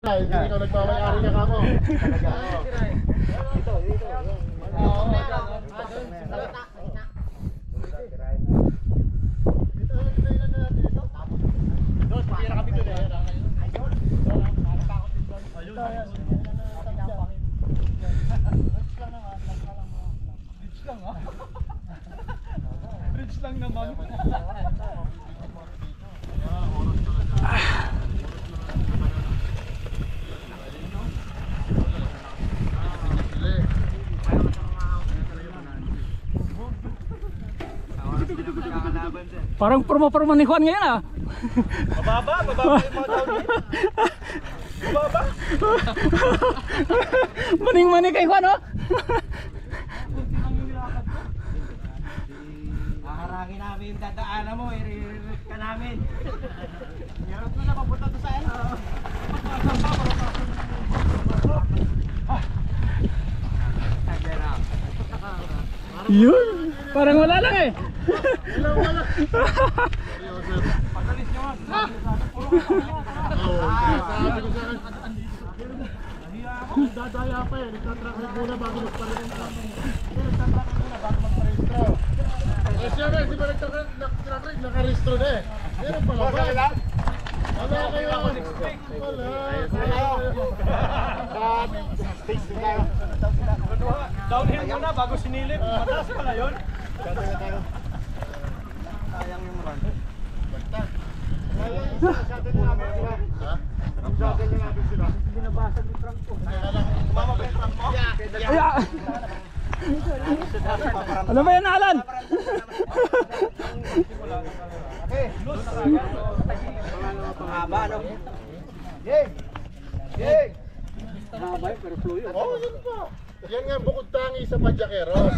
Hindi ikaw nagmamayari ka kako. Dito. Doon, pagkira kami doon eh. Bridge lang naman. Parang promo ni Juan ngayon ah. Mababa yung mga down. Mababa. Maning-mani kay Juan oh. Haharangin namin yung dadaanan mo, i-re-read ka namin. Hirap mo na mapunta to sa ano. Yun, parang wala lang eh. Wala. Pagalis nyo nga. Sabi ko sa akin. Dadaya pa eh. Nagtatrack muna bago magparehistro. Eh siyempre, di ba nagtatrack nakarehistro na eh. Meron pala ba? Wala kayo. Wala. Downhill muna bago sinilip. Mataas pala yun. Sayang yung run. Basta. Sa atin na namin sila. Ha? Sa atin na namin sila. Hindi nabasag yung trunk ko. Tumama ba yung trunk mo? Aya. Ano ba yan, Alan? Okay. Mahaba no? Yay! Yay! Mahaba pero flow yun. Oo, yun pa. Yan nga bukod tangi sa Padyakeros.